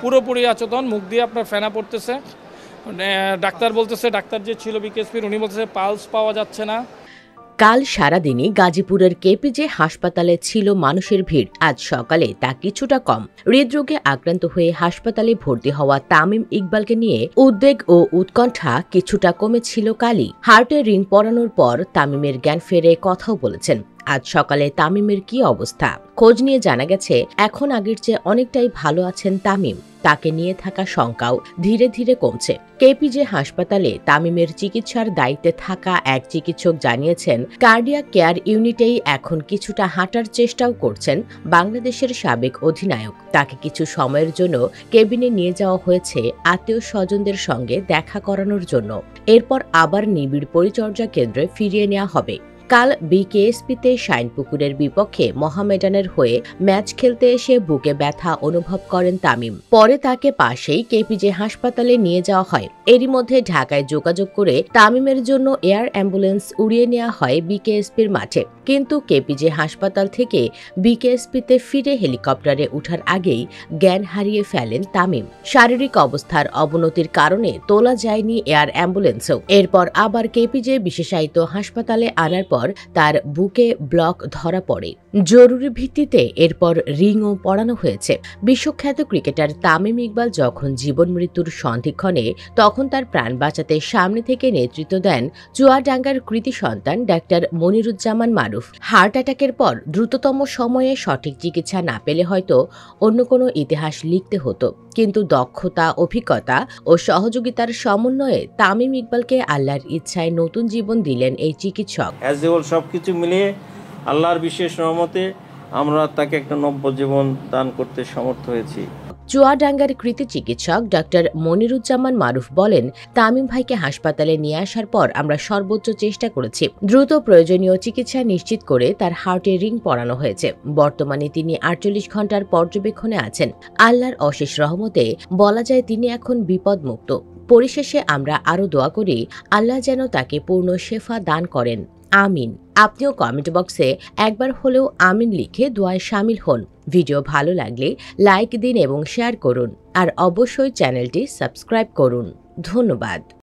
পুরোপুরি অচেতন, মুখ দিয়ে আপনার ফেনা পড়তেছে। ডাক্তার বলতেছে, ডাক্তার যে ছিল বিকেএসপির উনি বলতেছে পালস পাওয়া যাচ্ছে না। কাল সারাদিনই গাজীপুরের কেপিজে হাসপাতালে ছিল মানুষের ভিড়। আজ সকালে তা কিছুটা কম। হৃদরোগে আক্রান্ত হয়ে হাসপাতালে ভর্তি হওয়া তামিম ইকবালকে নিয়ে উদ্বেগ ও উৎকণ্ঠা কিছুটা কমেছিল কালই। হার্টে রিং পরানোর পর তামিমের জ্ঞান ফেরে কথাও বলেছেন। আজ সকালে তামিমের কি অবস্থা খোঁজ নিয়ে জানা গেছে, এখন আগের চেয়ে অনেকটাই ভালো আছেন তামিম। তাকে নিয়ে থাকা শঙ্কাও ধীরে ধীরে কমছে। কেপিজে হাসপাতালে তামিমের চিকিৎসার দায়িত্বে থাকা এক চিকিৎসক জানিয়েছেন, কার্ডিয়াক কেয়ার ইউনিটেই এখন কিছুটা হাঁটার চেষ্টাও করছেন বাংলাদেশের সাবেক অধিনায়ক। তাকে কিছু সময়ের জন্য কেবিনে নিয়ে যাওয়া হয়েছে আত্মীয় স্বজনদের সঙ্গে দেখা করানোর জন্য। এরপর আবার নিবিড় পরিচর্যা কেন্দ্রে ফিরিয়ে নেওয়া হবে। কাল বিকেএসপিতে শাইনপুকুরের বিপক্ষে মোহামেডানের হয়ে ম্যাচ খেলতে এসে বুকে ব্যথা অনুভব করেন তামিম। পরে তাকে পাশেই কেপিজে হাসপাতালে নিয়ে যাওয়া হয়। এরই মধ্যে ঢাকায় যোগাযোগ করে তামিমের জন্য এয়ার অ্যাম্বুলেন্স উড়িয়ে নেওয়া হয় বিকেএসপির মাঠে। কিন্তু কেপিজে হাসপাতাল থেকে বিকেএসপিতে ফিরে হেলিকপ্টারে ওঠার আগেই জ্ঞান হারিয়ে ফেলেন তামিম। শারীরিক অবস্থার অবনতির কারণে তোলা যায়নি এয়ার অ্যাম্বুলেন্সও। এরপর আবার কেপিজে বিশেষায়িত হাসপাতালে আনার পর তার বুকে ব্লক ধরা পড়ে। জরুরি ভিত্তিতে এরপর রিংও পরানো হয়েছে। বিশ্বখ্যাত ক্রিকেটার তামিম ইকবাল যখন জীবন মৃত্যুর সন্ধিক্ষণে, তখন তার প্রাণ বাঁচাতে সামনে থেকে নেতৃত্ব দেন চুয়াডাঙ্গার কৃতি সন্তান ডাক্তার মনিরুজ্জামান মারুফ। হার্ট অ্যাটাকের পর দ্রুততম সময়ে সঠিক চিকিৎসা না পেলে হয়তো অন্য কোনো ইতিহাস লিখতে হতো, কিন্তু দক্ষতা, অভিজ্ঞতা ও সহযোগিতার সমন্বয়ে তামিম ইকবালকে আল্লাহর ইচ্ছায় নতুন জীবন দিলেন এই চিকিৎসক। সবকিছু মিলিয়ে আল্লাহর বিশেষ রহমতে আমরা তাকে একটা নব্য জীবন দান করতে সমর্থ হয়েছি। চুয়াডাঙ্গার কৃতি চিকিৎসক ডাক্তার মনিরুজ্জামান মারুফ বলেন, তামিম ভাইকে হাসপাতালে নিয়ে আসার পর আমরা সর্বোচ্চ চেষ্টা করেছি। দ্রুত প্রয়োজনীয় চিকিৎসা নিশ্চিত করে তার হার্টে রিং পরানো হয়েছে। বর্তমানে তিনি 48 ঘন্টার পর্যবেক্ষণে আছেন। আল্লাহর অশেষ রহমতে বলা যায় তিনি এখন বিপদমুক্ত। পরিশেষে আমরা আরও দোয়া করি আল্লাহ যেন তাকে পূর্ণ শেফা দান করেন। আমিন। আপনিও কমেন্ট বক্সে একবার হলেও আমিন লিখে দোয়ায় শামিল হন। ভিডিও ভালো লাগলে লাইক দিন এবং শেয়ার করুন। আর অবশ্যই চ্যানেলটি সাবস্ক্রাইব করুন। ধন্যবাদ।